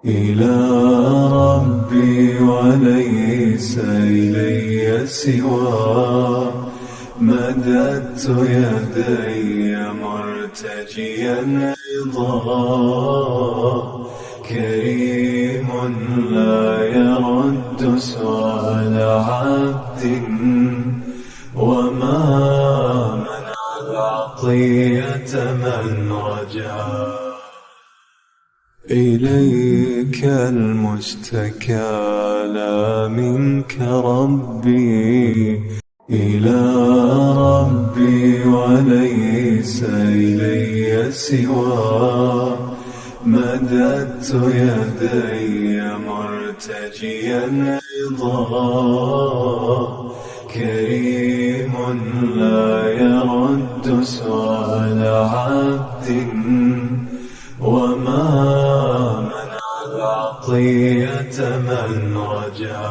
إلى ربي وليس إلي سوى مددت يدي مرتجيا رضاه كريم لا يرد سؤال عبد وما منع العطية من رجا إليك المشتكى لا منك ربي إلى ربي وليس إلي سوى مددت يدي مرتجيا رضاه كريم لا يرد سؤال عبد وما منع العطية من رجا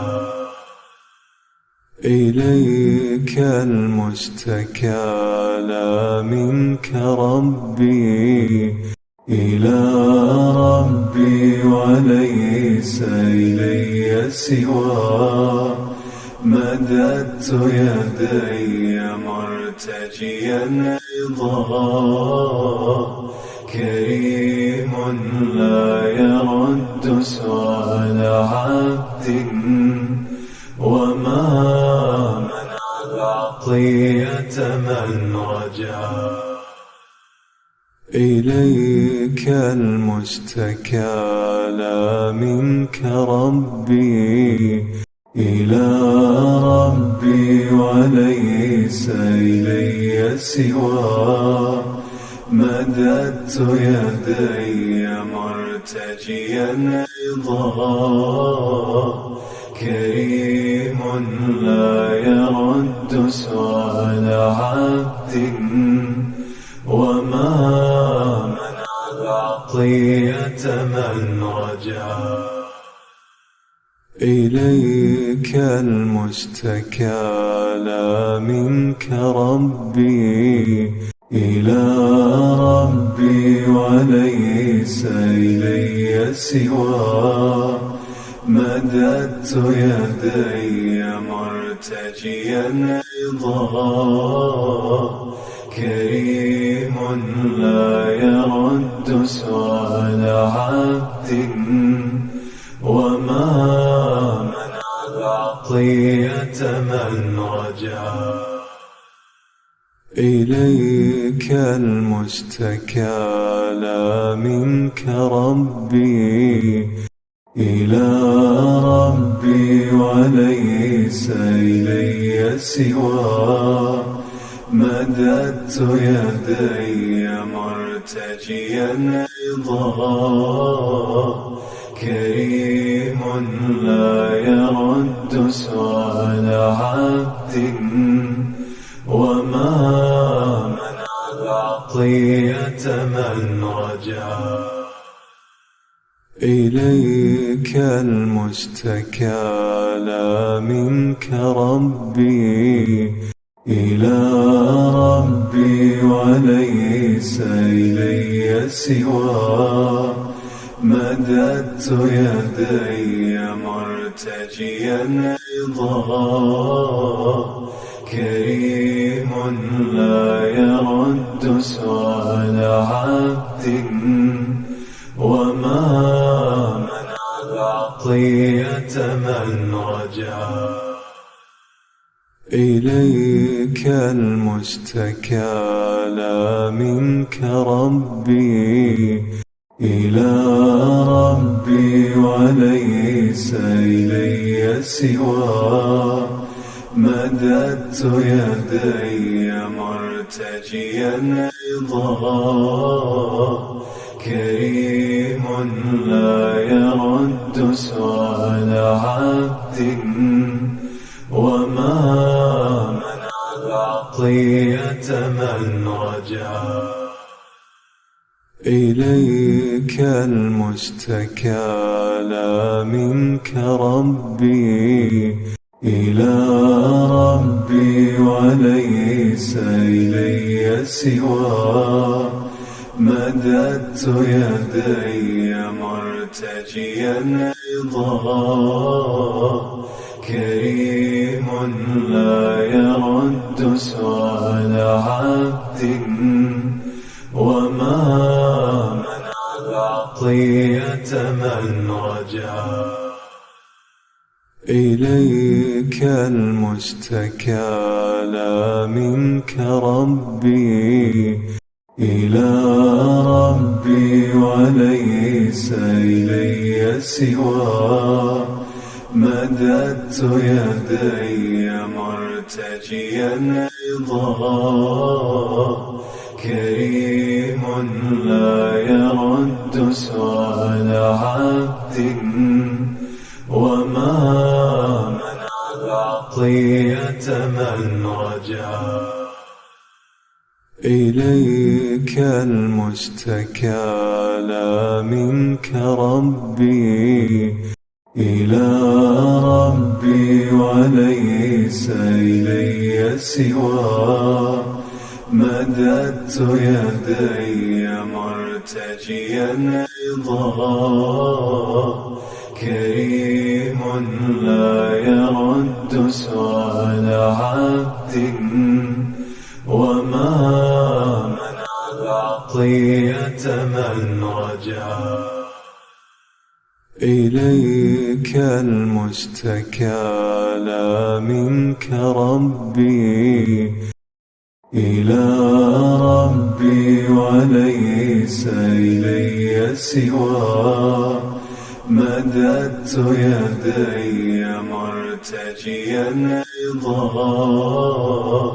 إليك المشتكى لا منك ربي إلى ربي وليس إلي سوى مددت يدي مرتجيا رضاه كريم لا يرد سؤال عبد وما منع العطية من رجا إليك المشتكى لا منك ربي إلى ربي وليس إلي سوى مددت يدي مرتجيا رضاه كريم لا يرد سؤال عبد وما منع العطية من رجا إليك المشتكى لا منك ربي إلى ربي وليس إلي سوى مددت يدي مرتجيا رضاه كريم لا يرد سؤال عبد وما منع العطية من رجا إليك المشتكى لا منك ربي إلى ربي وليس إلي سوى مددت يدي مرتجيا رضاه كريم لا يرد سؤال عبد وما منع العطية من رجا إليك المشتكى لا منك ربي إلى ربي وليس إلي سوى مددت يدي مرتجيا رضاه كريم لا يرد سؤال عبد وما منع العطية من رجا إليك المشتكى لا منك ربي إلى ربي وليس إلي سوى مددت يدي مرتجيا رضاه كريم لا يرد سؤال عبد وما منع العطية من رجا إليك المشتكى لا منك ربي إلى ربي وليس إلي سوى مددت يدي مرتجيا مرتجيا رضاه، كريم لا يرد سؤال عبد، وما منع العطية من رجا. إليك المشتكى لا منك ربي، إلى ربي وليس إلي سوى. مددت يدي مرتجيا رضاه، كريم لا يرد سؤال عبد، وما منع العطية من رجا. إليك المشتكى لا منك ربي، إلى ربي وليس إلي سوى. مددت يدي مرتجيا رضاه، كريم لا يرد سؤال عبد، وما منع العطية من رجا. إليك المشتكى لا منك ربي، إلى ربي وليس إلي سوى. مددت يدي مرتجيا رضاه،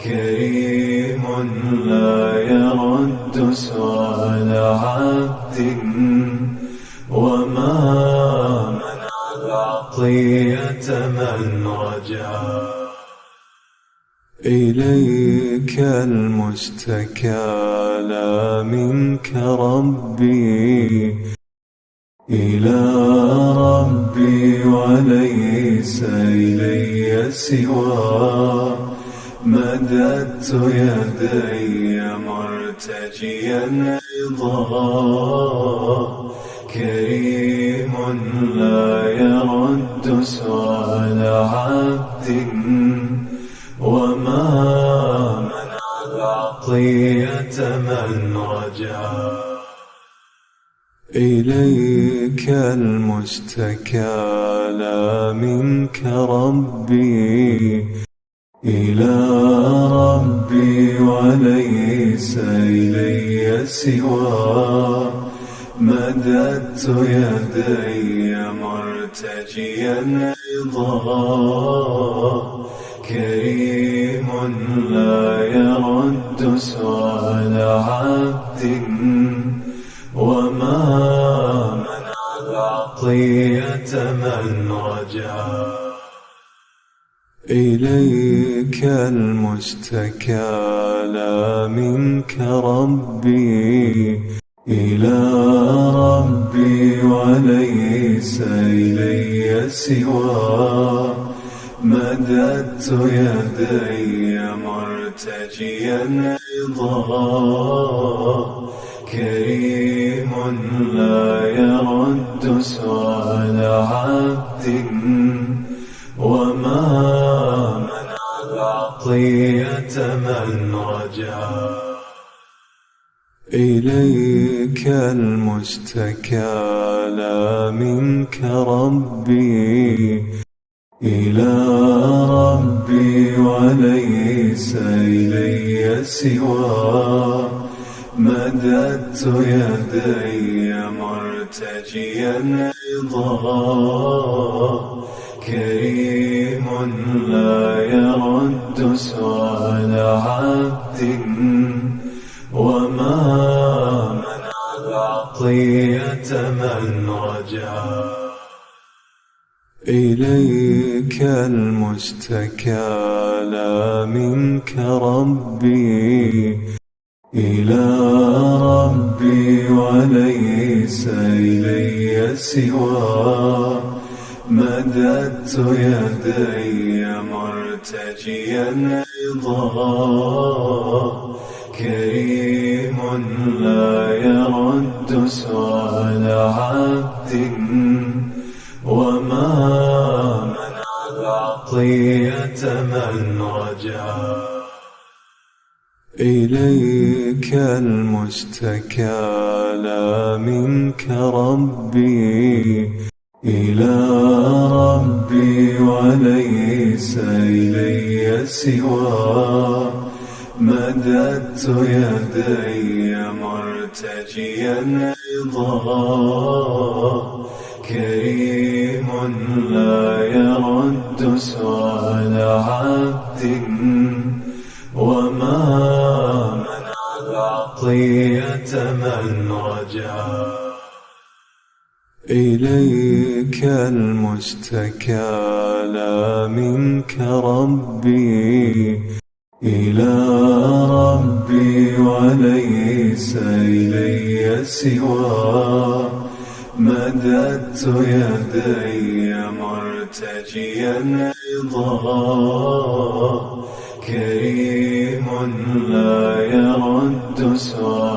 كريم لا يرد سؤال عبد، وما منع العطية من رجا. إليك المشتكى لا منك ربي، إلى ربي وليس إلي سوى. مددت يدي مرتجيا رضاه، كريم لا يرد سؤال عبد، وما منع العطية من رجا. إليك المشتكى لا منك ربي، إلى ربي وليس إلي سوى. مددت يدي مرتجيا رضاه، كريم لا يرد سؤال عبد، وما منع العطية من رجا. إليك المشتكى لا منك ربي، إلى ربي وليس إلي سوى. مددت يدي مرتجيا رضاه، كريم لا يرد سؤال عبد، وما منع العطية من رجا. إليك المشتكى لا منك ربي، إلى ربي وليس إلي سوى. مددت يدي مرتجيا رضاه، كريم لا يرد سؤال عبد، وما منع العطية من رجا. إليك المشتكى لا منك ربي، إلى ربي وليس إلي سوى. مددت يدي مرتجيا رضاه، كريم لا يرد سؤال عبد وما منع العطية من رجا إليك المشتكى لا منك ربي إلى ربي وليس إلي سوى مددت يدي مرتجيا رضا كريم لا يرد سؤال عبد وما منع العطية من رجا إليك المشتكى لا منك ربي إلى ربي وليس إلي سوى مددت يدي مرتجيا رضا كريم لا يرد سؤال